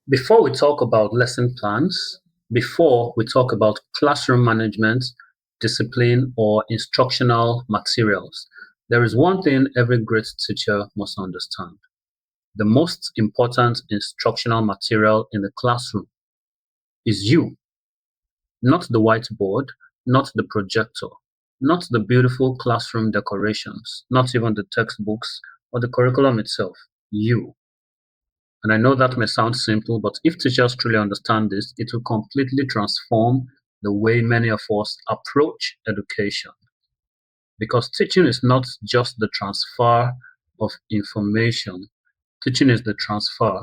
Before we talk about lesson plans, before we talk about classroom management, discipline, or instructional materials, there is one thing every great teacher must understand. The most important instructional material in the classroom is you, not the whiteboard, not the projector, not the beautiful classroom decorations, not even the textbooks or the curriculum itself. You. And I know that may sound simple, but if teachers truly understand this, it will completely transform the way many of us approach education. Because teaching is not just the transfer of information, teaching is the transfer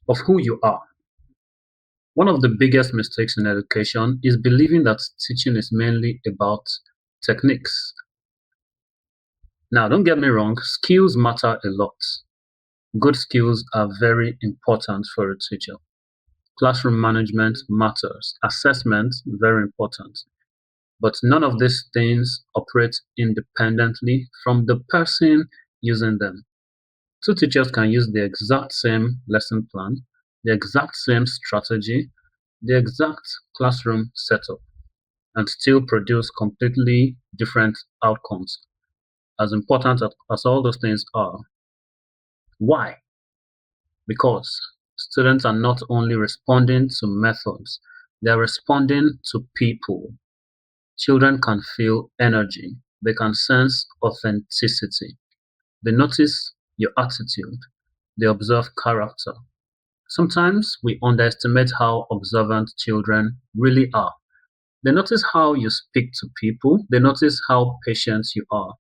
of who you are. One of the biggest mistakes in education is believing that teaching is mainly about techniques. Now, don't get me wrong, skills matter a lot. Good skills are very important for a teacher. Classroom management matters. Assessment, very important. But none of these things operate independently from the person using them. Two teachers can use the exact same lesson plan, the exact same strategy, the exact classroom setup, and still produce completely different outcomes, as important as all those things are. Why? Because students are not only responding to methods, they're responding to people. Children can feel energy, they can sense authenticity, they notice your attitude, they observe character. Sometimes we underestimate how observant children really are. They notice how you speak to people, they notice how patient you are,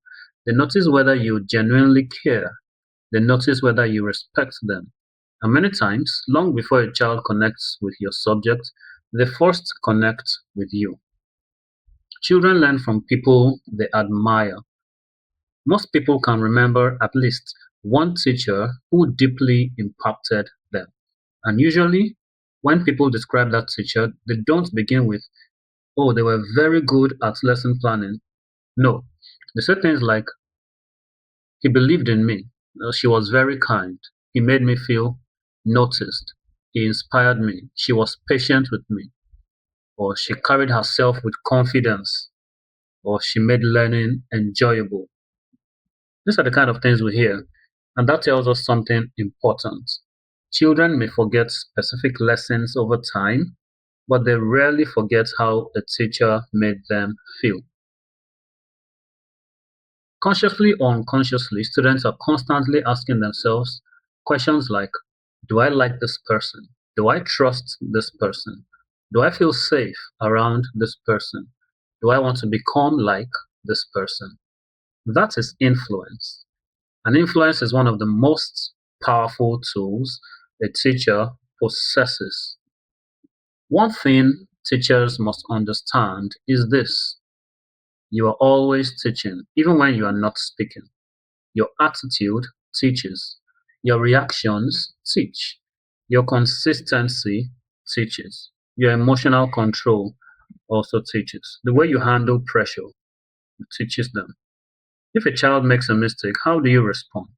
they notice whether you genuinely care, they notice whether you respect them. And many times, long before a child connects with your subject, they first connect with you. Children learn from people they admire. Most people can remember at least one teacher who deeply impacted them. And usually, when people describe that teacher, they don't begin with, oh, they were very good at lesson planning. No, they say things like, he believed in me. She was very kind. He made me feel noticed. He inspired me. She was patient with me. Or she carried herself with confidence. Or she made learning enjoyable. These are the kind of things we hear, and that tells us something important. Children may forget specific lessons over time, but they rarely forget how a teacher made them feel. Consciously or unconsciously, students are constantly asking themselves questions like, do I like this person? Do I trust this person? Do I feel safe around this person? Do I want to become like this person? That is influence. And influence is one of the most powerful tools a teacher possesses. One thing teachers must understand is this: you are always teaching, even when you are not speaking. Your attitude teaches, your reactions teach, your consistency teaches, your emotional control also teaches. The way you handle pressure teaches them. If a child makes a mistake, how do you respond?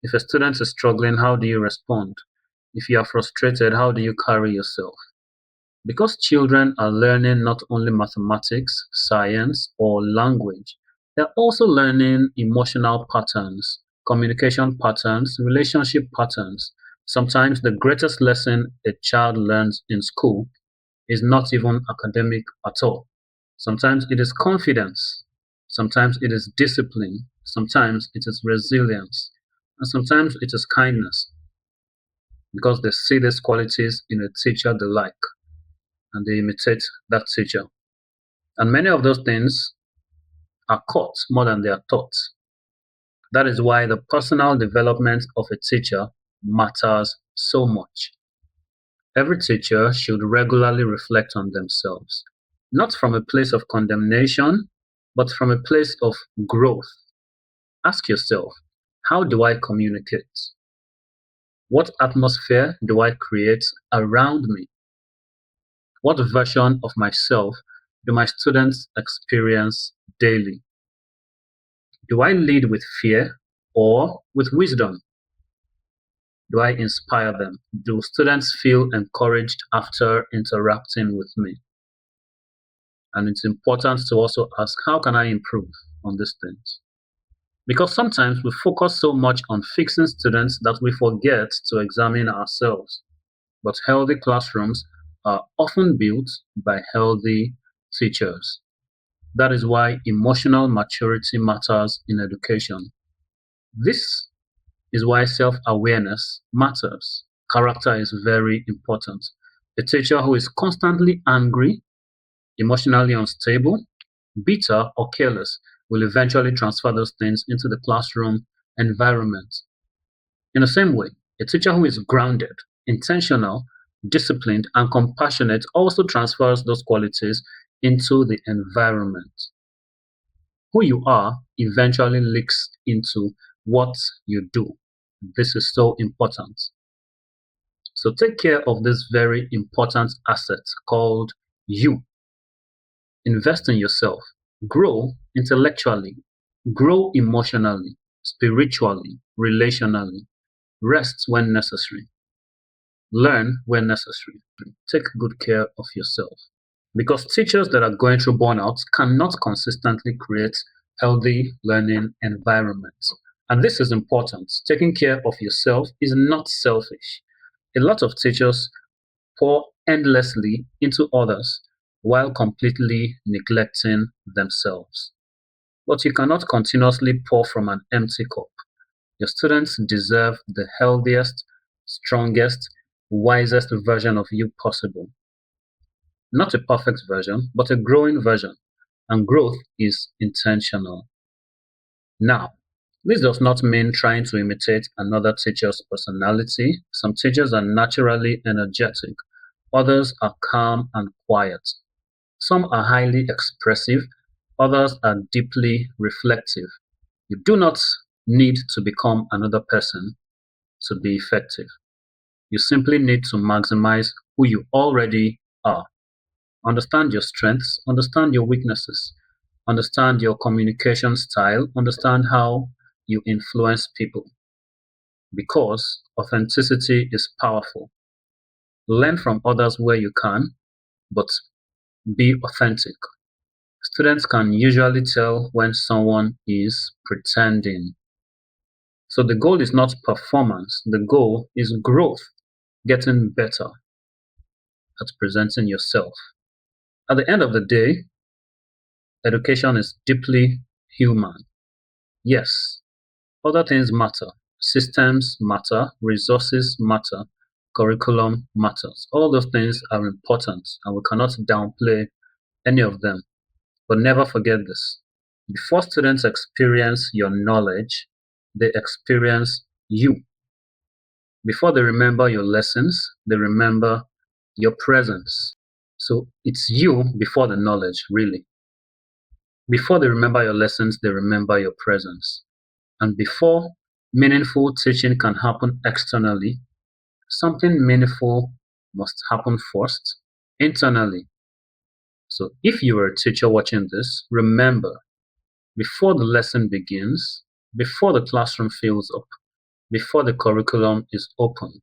If a student is struggling, how do you respond? If you are frustrated, how do you carry yourself? Because children are learning not only mathematics, science, or language, they're also learning emotional patterns, communication patterns, relationship patterns. Sometimes the greatest lesson a child learns in school is not even academic at all. Sometimes it is confidence, sometimes it is discipline, sometimes it is resilience, and sometimes it is kindness because they see these qualities in a teacher they like and they imitate that teacher. And many of those things are caught more than they are taught. That is why the personal development of a teacher matters so much. Every teacher should regularly reflect on themselves, not from a place of condemnation, but from a place of growth. Ask yourself, how do I communicate? What atmosphere do I create around me? What version of myself do my students experience daily? Do I lead with fear or with wisdom? Do I inspire them? Do students feel encouraged after interacting with me? And it's important to also ask, how can I improve on these things? Because sometimes we focus so much on fixing students that we forget to examine ourselves. But healthy classrooms are often built by healthy teachers. That is why emotional maturity matters in education. This is why self-awareness matters. Character is very important. A teacher who is constantly angry, emotionally unstable, bitter, or careless will eventually transfer those things into the classroom environment. In the same way, a teacher who is grounded, intentional, disciplined, and compassionate also transfers those qualities into the environment. Who you are eventually leaks into what you do. This is so important. So take care of this very important asset called you. Invest in yourself. Grow intellectually. Grow emotionally, spiritually, relationally. Rest when necessary. Learn when necessary. Take good care of yourself. Because teachers that are going through burnout cannot consistently create healthy learning environments. And this is important. Taking care of yourself is not selfish. A lot of teachers pour endlessly into others while completely neglecting themselves. But you cannot continuously pour from an empty cup. Your students deserve the healthiest, strongest, wisest version of you possible. Not a perfect version, but a growing version. And growth is intentional. Now, this does not mean trying to imitate another teacher's personality. Some teachers are naturally energetic, others are calm and quiet. Some are highly expressive, others are deeply reflective. You do not need to become another person to be effective. You simply need to maximize who you already are. Understand your strengths, understand your weaknesses, understand your communication style, understand how you influence people. Because authenticity is powerful. Learn from others where you can, but be authentic. Students can usually tell when someone is pretending. So the goal is not performance, the goal is growth, getting better at presenting yourself. At the end of the day, education is deeply human. Yes, other things matter. Systems matter, resources matter, curriculum matters. All those things are important and we cannot downplay any of them. But never forget this. Before students experience your knowledge, they experience you. Before they remember your lessons, they remember your presence. So it's you before the knowledge, really. Before they remember your lessons, they remember your presence. And before meaningful teaching can happen externally, something meaningful must happen first, internally. So if you are a teacher watching this, remember, before the lesson begins, before the classroom fills up, before the curriculum is opened,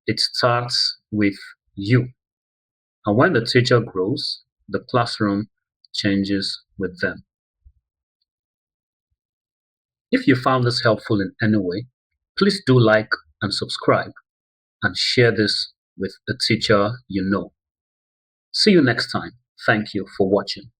it starts with you. And when the teacher grows, the classroom changes with them. If you found this helpful in any way, please do like and subscribe and share this with a teacher you know. See you next time. Thank you for watching.